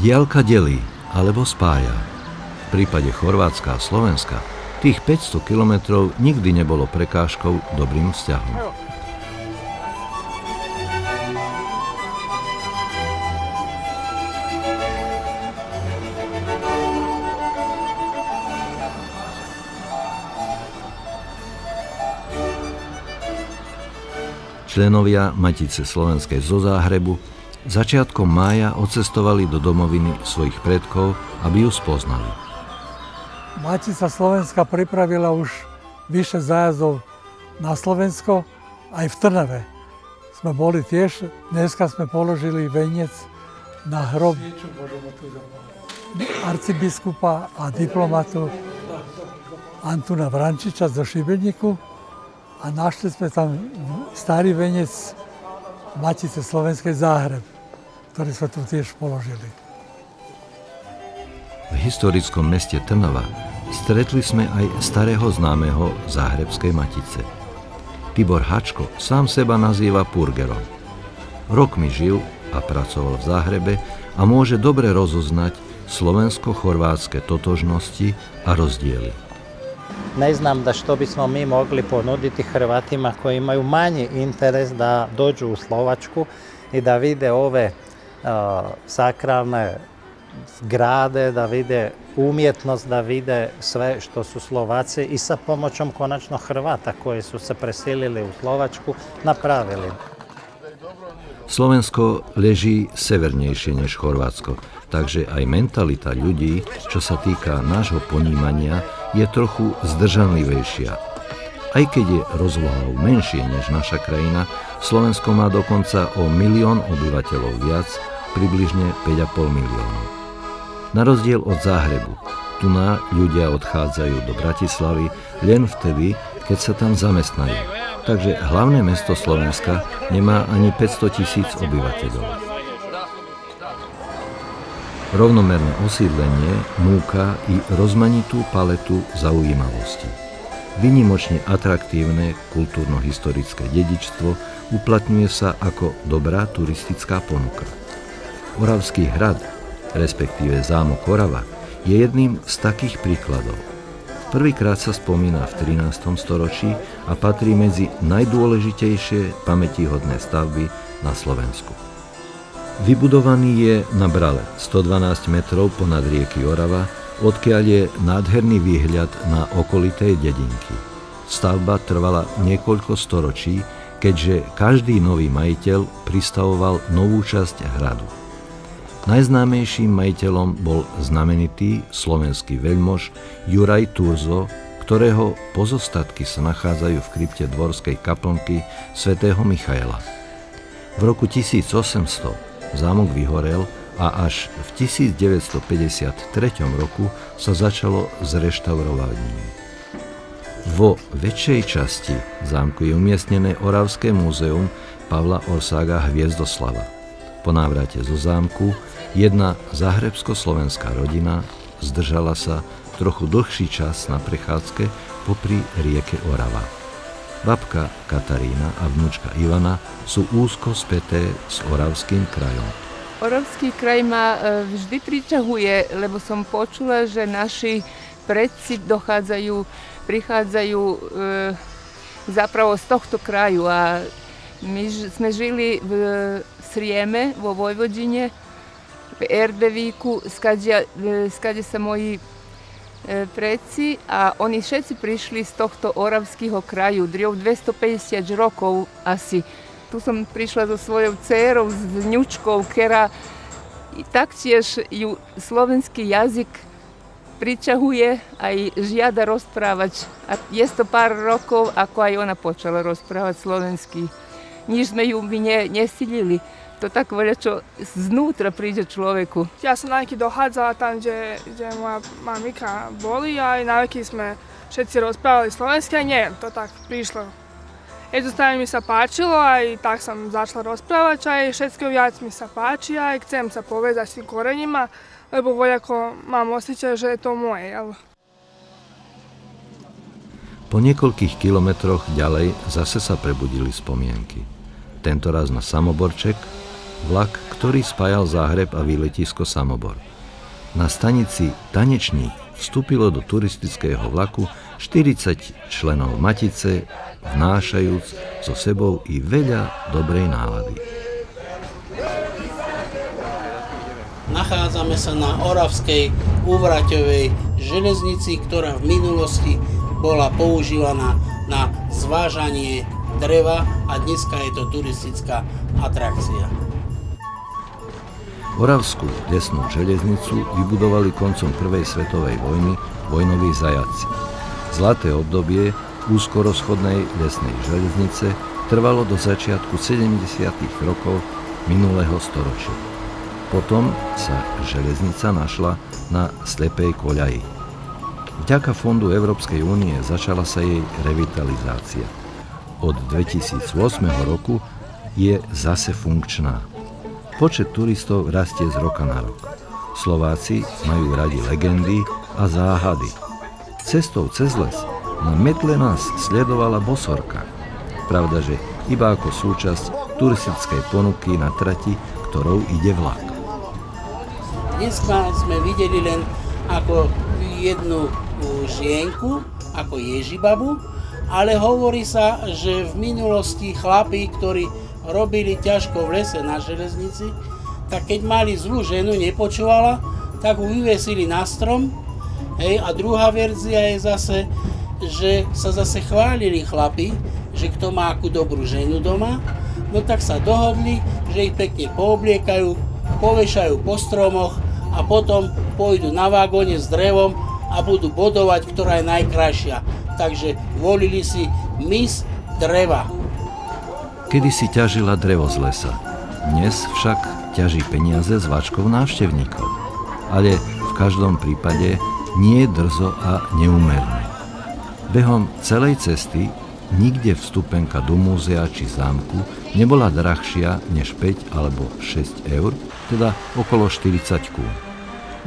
Diaľka delí alebo spája. V prípade Chorvátska a Slovenska tých 500 kilometrov nikdy nebolo prekážkou dobrým vzťahom. Členovia Matice slovenskej zo Záhrebu začiatkom mája odcestovali do domoviny svojich predkov, aby ju spoznali. Matica Slovenska pripravila už vyše zájazdov na Slovensko, aj v Trnave. Sme boli tiež, dneska sme položili veniec na hrob arcibiskupa a diplomatu Antuna Vrančiča zo Šibeniku a našli sme tam starý veniec Matice Slovenskej Záhreb, ktorý sme tu tiež položili. V historickom meste Trnava stretli sme aj starého známeho záhrebskej Matice. Tibor Hačko sám seba nazýva purgerom. Rokmi žil a pracoval v Záhrebe a môže dobre rozoznať slovensko-chorvátske totožnosti a rozdiely. Ne znam da što bismo mi mogli ponuditi Hrvatima koji imaju manji interes da dođu u Slovačku i da vide ove sakralne zgrade, da vide umjetnost, da vide sve što su Slovaci i sa pomoćom konačno Hrvata koji su se preselili u Slovačku napravili. Slovensko leží severnejšie než Chorvátsko, takže aj mentalita ľudí, čo sa týka nášho ponímania, je trochu zdržanlivejšia. Aj keď je rozlohou menšie než naša krajina, Slovensko má dokonca o 1 milión obyvateľov viac, približne 5,5 miliónov. Na rozdiel od Záhrebu, tuná ľudia odchádzajú do Bratislavy len vtedy, keď sa tam zamestnajú. Takže hlavné mesto Slovenska nemá ani 500 000 obyvateľov. Rovnomerné osídlenie núka i rozmanitú paletu zaujímavostí. Výnimočne atraktívne kultúrno-historické dedičstvo uplatňuje sa ako dobrá turistická ponuka. Oravský hrad, respektíve zámok Orava, je jedným z takých príkladov. Prvýkrát sa spomína v 13. storočí a patrí medzi najdôležitejšie pamätihodné stavby na Slovensku. Vybudovaný je na brale 112 metrov ponad rieky Orava, odkiaľ je nádherný výhľad na okolité dedinky. Stavba trvala niekoľko storočí, keďže každý nový majiteľ pristavoval novú časť hradu. Najznámejším majiteľom bol znamenitý slovenský veľmož Juraj Turzo, ktorého pozostatky sa nachádzajú v krypte dvorskej kaplnky svätého Michaela. V roku 1800 zámok vyhorel a až v 1953 roku sa začalo s reštaurovaním. Vo väčšej časti zámku je umiestnené Oravské múzeum Pavla Orsága Hviezdoslava. Po návrate zo zámku jedna záhrebsko-slovenská rodina zdržala sa trochu dlhší čas na prechádzke popri rieke Orava. Babka Katarína a vnúčka Ivana sú úzko späté s Oravským krajom. Oravský kraj ma vždy priťahuje, lebo som počula, že naši predci prichádzajú zapravo z tohto kraju a my sme žili v Srieme, vo Vojvodine, v Erdevíku, skade sa moji predci a oni všetci prišli z tohto oravského kraju, 250 rokov asi. Tu som prišla so svojou dcérou, s vňučkou, ktorá taktiež ju slovenský jazyk priťahuje aj žiada rozprávať. A je to pár rokov, ako aj ona počala rozprávať slovenský. Nič sme ju nesilili. To tak voľa, čo znútra príde človeku. Ja som navyky dochádzala tam, kde moja mamika boli a aj navyky sme všetci rozprávali slovenské. Nie, to tak prišlo. Jednostavno mi sa páčilo a i tak sam začala rozprávať a všetko viac mi sa páči a chcem sa povezať s tým koreňima, lebo voľako mám osjećaj, že je to moje. Jel? Po niekoľkých kilometroch ďalej zase sa prebudili spomienky. Tentoraz na Samoborček, vlak, ktorý spájal Záhreb a výletisko Samobor. Na stanici Tanečník vstúpilo do turistického vlaku 40 členov Matice, vnášajúc so sebou i veľa dobrej nálady. Nachádzame sa na Oravskej úvraťovej železnici, ktorá v minulosti bola používaná na zvážanie dreva a dneska je to turistická atrakcia. Oravskú lesnú železnicu vybudovali koncom prvej svetovej vojny vojnoví zajatci. Zlaté obdobie úzkorozchodnej lesnej železnice trvalo do začiatku 70. rokov minulého storočia. Potom sa železnica našla na slepej koľaji. Vďaka Fondu Európskej únie začala sa jej revitalizácia. Od 2008 roku je zase funkčná. Počet turistov rastie z roka na rok. Slováci majú radi legendy a záhady. Cestou cez les na metle nás sledovala bosorka. Pravda, že iba ako súčasť turistickej ponuky na trati, ktorou ide vlak. Dneska sme videli len ako jednu žienku, ako Ježibabu, ale hovorí sa, že v minulosti chlapi, ktorí robili ťažko v lese na železnici, tak keď mali zlú ženu, nepočúvala, tak ju vyvesili na strom. Hej, a druhá verzia je zase, že sa zase chválili chlapi, že kto má akú dobrú ženu doma, no tak sa dohodli, že ich pekne poobliekajú, povešajú po stromoch a potom pôjdu na vagóne s drevom a budú bodovať, ktorá je najkrajšia. Takže volili si Miss dreva. Kedy si ťažila drevo z lesa. Dnes však ťaží peniaze z váčkov návštevníkov. Ale v každom prípade nie drzo a neúmerne. Behom celej cesty nikde vstupenka do múzea či zámku nebola drahšia než 5 alebo 6 eur, teda okolo 40 kún.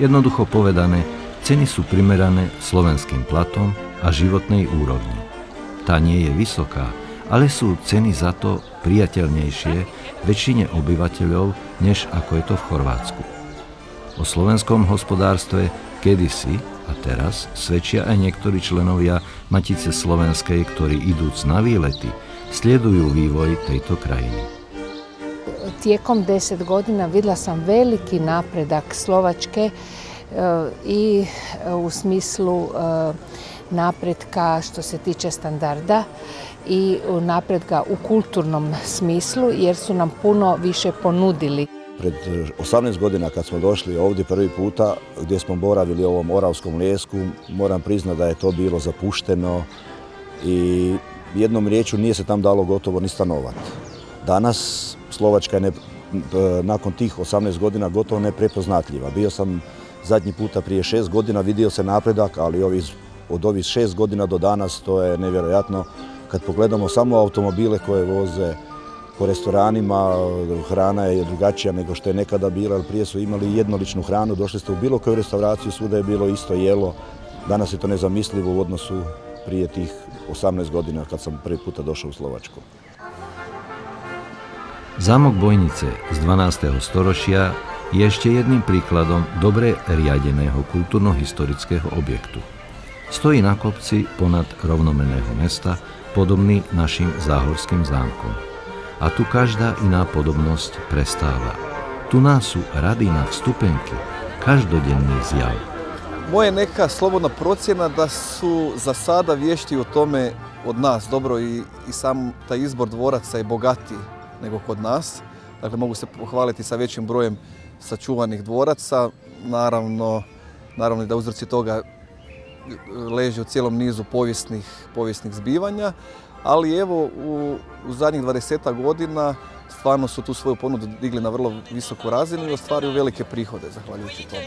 Jednoducho povedané, ceny sú primerané slovenským platom a životnej úrovni. Tá nie je vysoká, ale sú ceny za to priateľnejšie väčšine obyvateľov, než ako je to v Chorvátsku. O slovenskom hospodárstve kedysi a teraz svedčia aj niektorí členovia Matice slovenskej, ktorí idúc na výlety, sledujú vývoj tejto krajiny. Tijekom 10 godina vidjela sam veliki napredak Slovačke i u smislu napretka što se tiče standarda i napretka u kulturnom smislu jer su nam puno više ponudili. Pred 18 godina kad smo došli ovdje prvi puta gdje smo boravili u ovom Oravskom lijesku, moram priznati da je to bilo zapušteno i jednom riječju nije se tam dalo gotovo ni stanovati. Danas Slovačka je nakon tih 18 godina gotovo neprepoznatljiva. Bio sam zadnji puta prije 6 godina, vidio se napredak, ali od ovih 6 godina do danas to je nevjerojatno. Kad pogledamo samo automobile koje voze po restoranima, hrana je drugačija nego što je nekada bila, jer prije su imali jednoličnu hranu, došli ste u bilo koju restauraciju, svuda je bilo isto jelo. Danas je to nezamislivo u odnosu prije tih 18 godina kad sam prvi puta došao u Slovačku. Zámok Bojnice z 12. storočia je ešte jedným príkladom dobre riadeného kultúrno-historického objektu. Stojí na kopci ponad rovnomenného mesta, podobný našim záhorským zámkom. A tu každá iná podobnosť prestáva. Tu nás sú rady na vstupenky, každodenný zjav. Moje neka slobodna procjena da su za sada vješti o tome od nas. Dobro, i sam taj izbor dvoraca je bogatiji nego kod nas. Dakle, mogu se pohvaliti sa većim brojem sačuvanih dvoraca. Naravno da uzroci toga leže u cijelom nizu povijesnih zbivanja. Ali evo, u zadnjih 20 godina stvarno su tu svoju ponudu digli na vrlo visoku razinu i ostvaruju velike prihode zahvaljujući tome.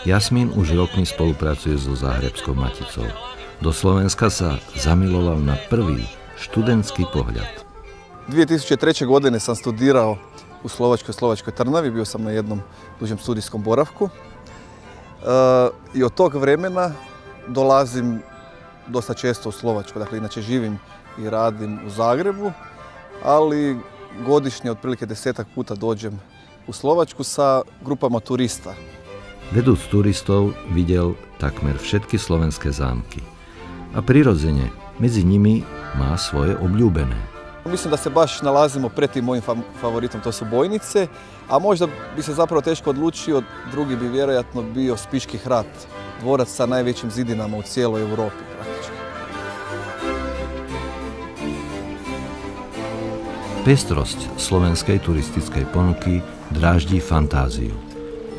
Jasmín už rokmi spolupracuje so Záhrebskou Maticou. Do Slovenska sa zamiloval na prvý študentský pohľad. 2003. godine sam studirao u Slovačkoj Trnavi, bio sam na jednom dužem studijskom boravku. I od tog vremena dolazim dosta često u Slovačku, dakle inače živim i radim u Zagrebu, ali godišnje otprilike 10 puta dođem u Slovačku sa grupama turista. Vedúc turistov videl takmer všetky slovenské zámky. A prirodzene medzi nimi má svoje obľúbené. Mislim da se baš nalazimo pred tim mojim favoritom, to su Bojnice, a možda bi se zapravo teško odlučio, drugi bi vjerojatno bio Spiški hrad, dvorac sa najvećim zidinama u cijeloj Europi praktički. Pestrosť slovenskej turistickej ponuky dráždi fantáziu.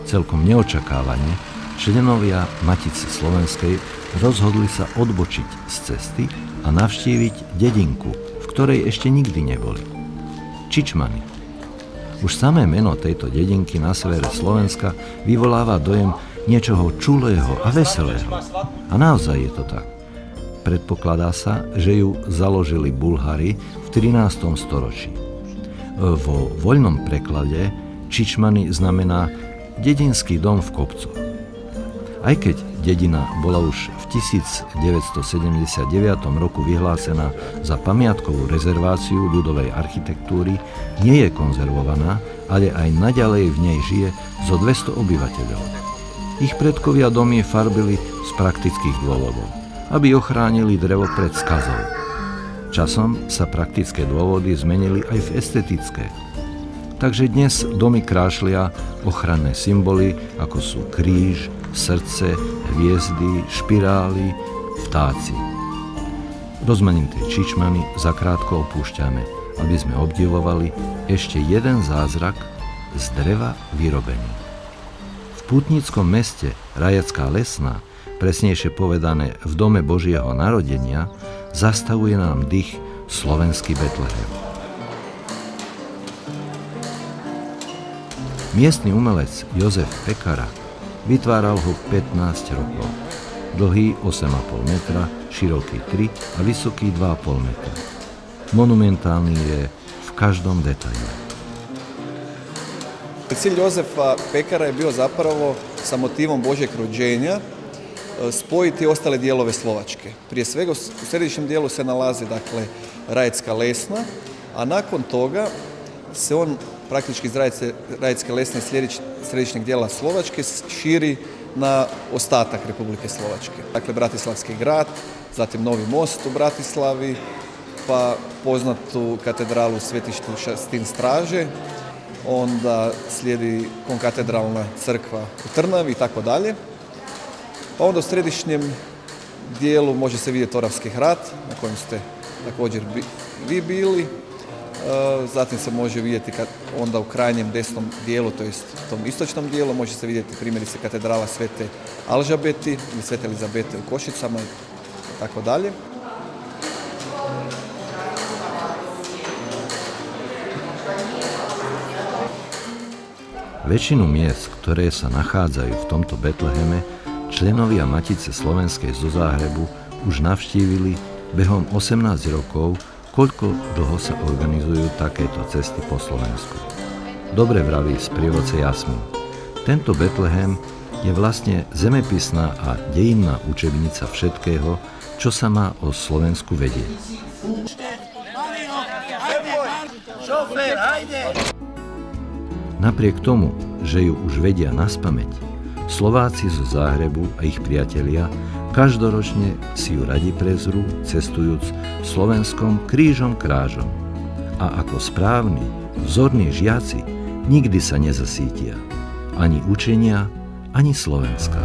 Celkom neočakávane členovia Matice slovenskej rozhodli sa odbočiť z cesty a navštíviť dedinku, v ktorej ešte nikdy neboli. Čičmany. Už samé meno tejto dedinky na severe Slovenska vyvoláva dojem niečoho čulého a veselého. A naozaj je to tak. Predpokladá sa, že ju založili Bulhári v 13. storočí. Vo voľnom preklade Čičmany znamená dedinský dom v kopcoch. Aj keď dedina bola už v 1979 roku vyhlásená za pamiatkovú rezerváciu ľudovej architektúry, nie je konzervovaná, ale aj naďalej v nej žije zo 200 obyvateľov. Ich predkovia domy farbili z praktických dôvodov, aby ochránili drevo pred skazou. Časom sa praktické dôvody zmenili aj v estetické. Takže dnes domy krášlia ochranné symboly, ako sú kríž, srdce, hviezdy, špirály, vtáci. Rozmanité Čičmany zakrátko opúšťame, aby sme obdivovali ešte jeden zázrak z dreva vyrobený. V pútnickom meste Rajecká Lesná, presnejšie povedané v Dome Božieho narodenia, zastavuje nám dých slovenský Betlehem. Miestny umelec Jozef Pekara vytváral ho 15 rokov. Dlhý 8,5 metra, široký 3 a vysoký 2,5 metra. Monumentálny je v každom detaile. Cilj Jozefa Pekara je bio zapravo sa motivom Božjeg rođenja spojiti ostale dijelove Slovačke. Prije svega u središnjem dijelu se nalazi dakle Rajecka Lesna, a nakon toga se on praktički iz Rajecke Lesne i središnjeg dijela Slovačke širi na ostatak Republike Slovačke. Dakle, Bratislavski grad, zatim Novi most u Bratislavi, pa poznatu katedralu Svetištu Šastin Straže, onda slijedi konkatedralna crkva u Trnavi i tako dalje. Pa onda u središnjem dijelu može se vidjeti Oravski hrad, na kojem ste također vi bili. Zatim se može vidjeti onda u krajnjem desnom dijelu, to jest tom istočnom dijelu, može se vidjeti primjerice katedrala Svete Alžabeti ili Svete Elizabete u Košicama i tako dalje. Väčšinu miest, ktoré sa nachádzajú v tomto Betleheme, členovia Matice slovenskej zo Záhrebu už navštívili behom 18 rokov, koľko dlho sa organizujú takéto cesty po Slovensku. Dobre vraví sprievodca Jasmín. Tento Betlehem je vlastne zemepisná a dejinná učebnica všetkého, čo sa má o Slovensku vedieť. Napriek tomu, že ju už vedia naspamäť, Slováci zo Záhrebu a ich priatelia každoročne si ju radi prezrú, cestujúc Slovenskom krížom krážom. A ako správni, vzorní žiaci nikdy sa nezasítia. Ani učenia, ani Slovenska.